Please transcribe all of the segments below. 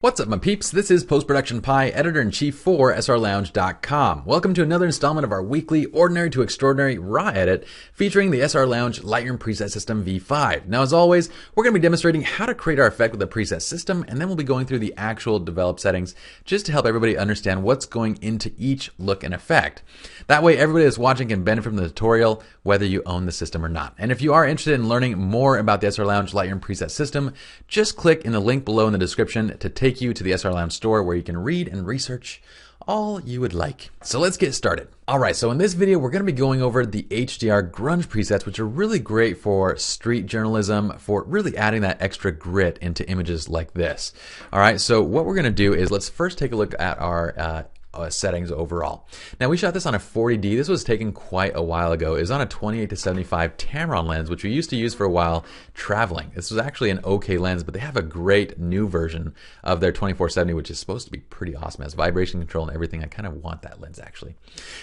What's up, my peeps? This is Post-Production Pie, Editor-in-Chief for SRLounge.com. Welcome to another installment of our weekly Ordinary to Extraordinary Raw Edit featuring the SR Lounge Lightroom Preset System V5. Now, as always, we're going to be demonstrating how to create our effect with the preset system, and then we'll be going through the actual developed settings just to help everybody understand what's going into each look and effect. That way, everybody that's watching can benefit from the tutorial, whether you own the system or not. And if you are interested in learning more about the SR Lounge Lightroom Preset System, just click in the link below in the description to take you to the SR Lounge store where you can read and research all you would like. So let's get started. Alright, so in this video we're going to be going over the HDR Grunge presets, which are really great for street journalism, for really adding that extra grit into images like this. Alright, so what we're going to do is let's first take a look at our settings overall. Now, we shot this on a 40D. This was taken quite a while ago. It was on a 28-75 Tamron lens, which we used to use for a while traveling. This was actually an okay lens, but they have a great new version of their 24-70, which is supposed to be pretty awesome. It has vibration control and everything. I kind of want that lens, actually.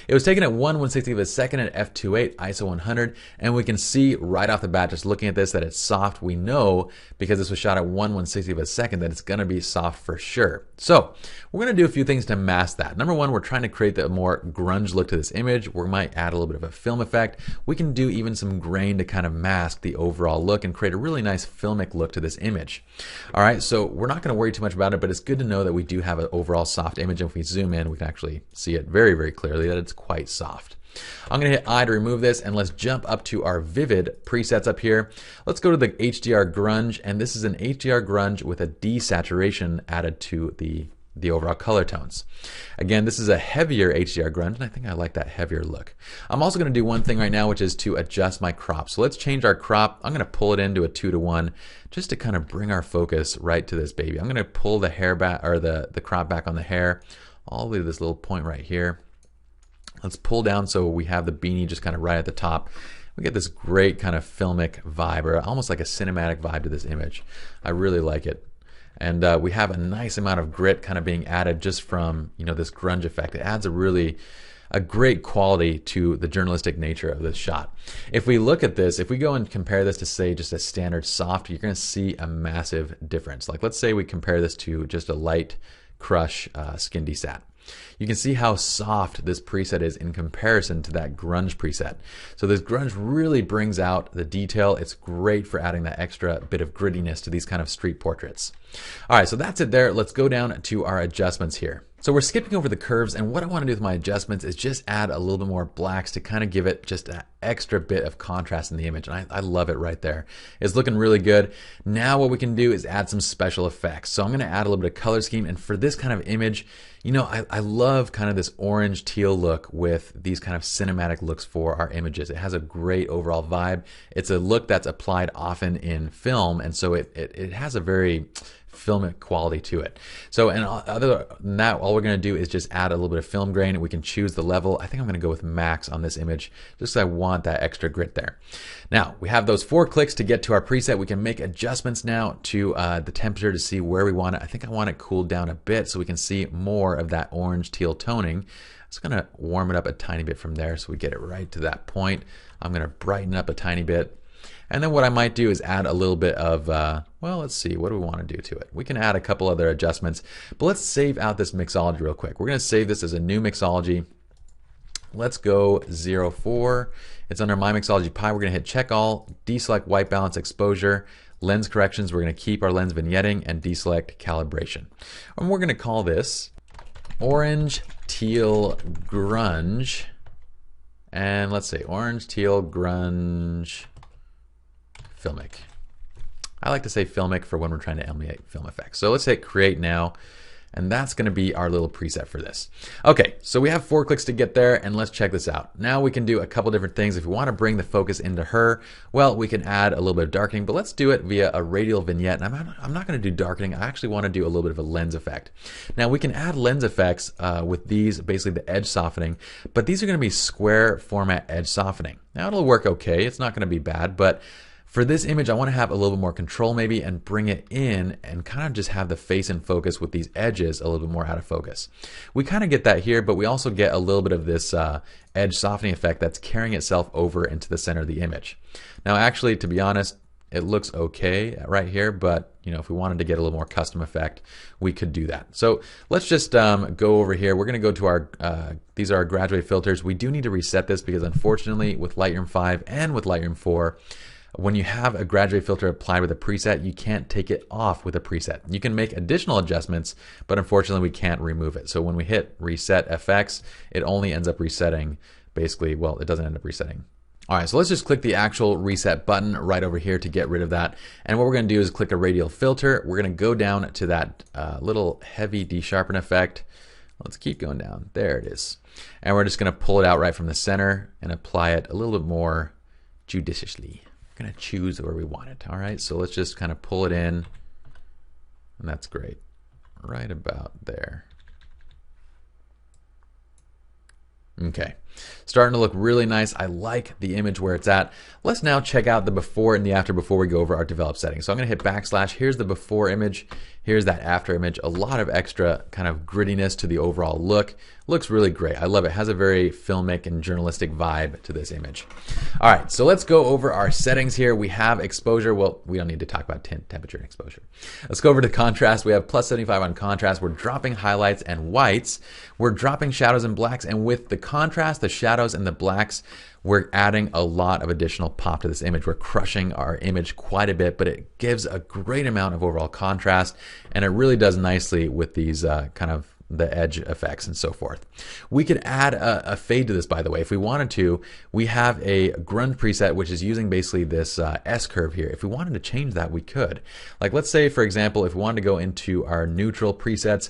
It was taken at 1/160th of a second at f2.8 ISO 100, and we can see right off the bat, just looking at this, that it's soft. We know, because this was shot at 1/160th of a second, that it's going to be soft for sure. So we're going to do a few things to mask that. Number one, we're trying to create the more grunge look to this image. We might add a little bit of a film effect. We can do even some grain to kind of mask the overall look and create a really nice filmic look to this image. All right, so we're not going to worry too much about it, but it's good to know that we do have an overall soft image. And if we zoom in, we can actually see it very, very clearly that it's quite soft. I'm going to hit I to remove this, and let's jump up to our vivid presets up here. Let's go to the HDR Grunge, and this is an HDR Grunge with a desaturation added to the overall color tones. Again, this is a heavier HDR Grunge, and I think I like that heavier look. I'm also going to do one thing right now, which is to adjust my crop. So let's change our crop. I'm going to pull it into a 2:1 just to kind of bring our focus right to this baby. I'm going to pull the hair back, or the crop back on the hair all the way to this little point right here. Let's pull down so we have the beanie just kind of right at the top. We get this great kind of filmic vibe, or almost like a cinematic vibe to this image. I really like it. And we have a nice amount of grit kind of being added just from, this grunge effect. It adds a great quality to the journalistic nature of this shot. If we look at this, if we go and compare this to, say, just a standard soft, you're going to see a massive difference. Like, let's say we compare this to just a light crush skin desat. You can see how soft this preset is in comparison to that grunge preset. So this grunge really brings out the detail. It's great for adding that extra bit of grittiness to these kind of street portraits. All right, so that's it there. Let's go down to our adjustments here. So we're skipping over the curves, and what I want to do with my adjustments is just add a little bit more blacks to kind of give it just an extra bit of contrast in the image, and I love it right there. It's looking really good. Now what we can do is add some special effects. So I'm going to add a little bit of color scheme, and for this kind of image, I love kind of this orange teal look with these kind of cinematic looks for our images. It has a great overall vibe. It's a look that's applied often in film, and so it has a very filmic quality to it. So, and other than that, all we're going to do is just add a little bit of film grain. We can choose the level. I think I'm going to go with max on this image just because I want that extra grit there. Now, we have those 4 clicks to get to our preset. We can make adjustments now to the temperature to see where we want it. I think I want it cooled down a bit so we can see more of that orange teal toning. I'm just going to warm it up a tiny bit from there so we get it right to that point. I'm going to brighten up a tiny bit. And then what I might do is add a little bit of, well, let's see, what do we want to do to it? We can add a couple other adjustments, but let's save out this mixology real quick. We're going to save this as a new mixology. Let's go 04. It's under My Mixology Pie. We're going to hit check all, deselect white balance exposure, lens corrections. We're going to keep our lens vignetting and deselect calibration. And we're going to call this Orange Teal Grunge. And let's say Orange Teal Grunge Filmic. I like to say filmic for when we're trying to emulate film effects. So let's hit create now, and that's going to be our little preset for this. Okay, so we have 4 clicks to get there, and let's check this out. Now we can do a couple different things. If we want to bring the focus into her, well, we can add a little bit of darkening, but let's do it via a radial vignette. And I'm not going to do darkening. I actually want to do a little bit of a lens effect. Now we can add lens effects with these, basically the edge softening, but these are going to be square format edge softening. Now it'll work okay. It's not going to be bad, but for this image, I want to have a little bit more control maybe and bring it in and kind of just have the face in focus with these edges a little bit more out of focus. We kind of get that here, but we also get a little bit of this edge softening effect that's carrying itself over into the center of the image. Now actually, to be honest, it looks okay right here, but you know, if we wanted to get a little more custom effect, we could do that. So let's just go over here. We're going to go to our, these are our graduate filters. We do need to reset this because unfortunately with Lightroom 5 and with Lightroom 4, when you have a graduate filter applied with a preset, you can't take it off with a preset. You can make additional adjustments, but unfortunately we can't remove it. So when we hit reset FX, it only ends up resetting basically, well, it doesn't end up resetting. All right, so let's just click the actual reset button right over here to get rid of that. And what we're gonna do is click a radial filter. We're gonna go down to that little heavy desharpen effect. Let's keep going down, there it is. And we're just gonna pull it out right from the center and apply it a little bit more judiciously. We're gonna choose where we want it, all right? So let's just kind of pull it in, and that's great, right about there. Okay, starting to look really nice. I like the image where it's at. Let's now check out the before and the after before we go over our develop settings. So I'm gonna hit backslash. Here's the before image. Here's that after image. A lot of extra kind of grittiness to the overall look. Looks really great. I love it. Has a very filmic and journalistic vibe to this image. All right, so let's go over our settings here. We have exposure. Well, we don't need to talk about temperature and exposure. Let's go over to contrast. We have plus 75 on contrast. We're dropping highlights and whites. We're dropping shadows and blacks. And with the contrast, the shadows and the blacks, we're adding a lot of additional pop to this image. We're crushing our image quite a bit, but it gives a great amount of overall contrast, and it really does nicely with these kind of the edge effects and so forth. We could add a fade to this, by the way, if we wanted to. We have a grunge preset which is using basically this S curve here. If we wanted to change that, we could. Like, let's say for example, if we wanted to go into our neutral presets,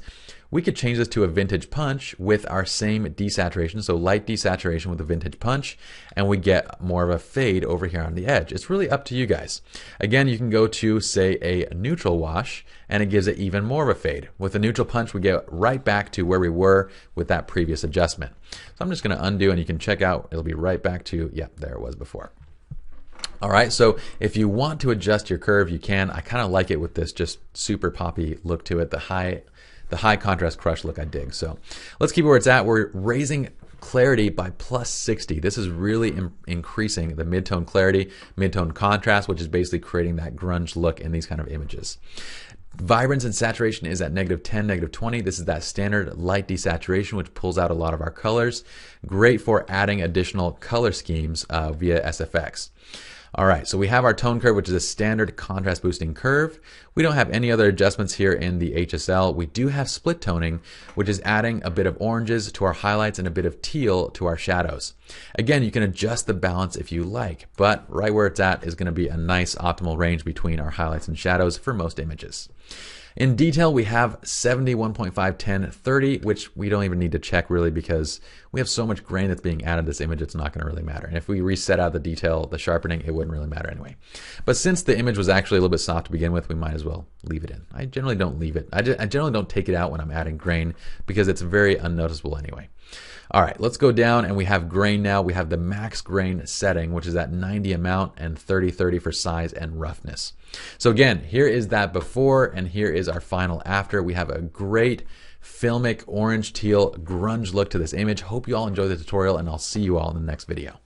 we could change this to a vintage punch with our same desaturation, so light desaturation with a vintage punch, and we get more of a fade over here on the edge. It's really up to you guys. Again, you can go to, say, a neutral wash, and it gives it even more of a fade. With a neutral punch, we get right back to where we were with that previous adjustment. So I'm just gonna undo, and you can check out, it'll be right back to, yeah, there it was before. All right, so if you want to adjust your curve, you can. I kind of like it with this just super poppy look to it, the high contrast crush look I dig. So let's keep it where it's at. We're raising clarity by plus 60. This is really increasing the mid-tone clarity, mid-tone contrast, which is basically creating that grunge look in these kind of images. Vibrance and saturation is at -10, -20. This is that standard light desaturation, which pulls out a lot of our colors. Great for adding additional color schemes via SFX. All right, so we have our tone curve, which is a standard contrast boosting curve. We don't have any other adjustments here in the HSL. We do have split toning, which is adding a bit of oranges to our highlights and a bit of teal to our shadows. Again, you can adjust the balance if you like, but right where it's at is going to be a nice optimal range between our highlights and shadows for most images. In detail, we have 70, 1.5, 10, 30, which we don't even need to check really because we have so much grain that's being added to this image, it's not going to really matter. And if we reset out the detail, the sharpening, it wouldn't really matter anyway. But since the image was actually a little bit soft to begin with, we might as well leave it in. I generally don't leave it. I generally don't take it out when I'm adding grain because it's very unnoticeable anyway. All right, let's go down and we have grain now. We have the max grain setting, which is at 90 amount and 30/30 for size and roughness. So again, here is that before and here is our final after. We have a great filmic orange teal grunge look to this image. Hope you all enjoy the tutorial and I'll see you all in the next video.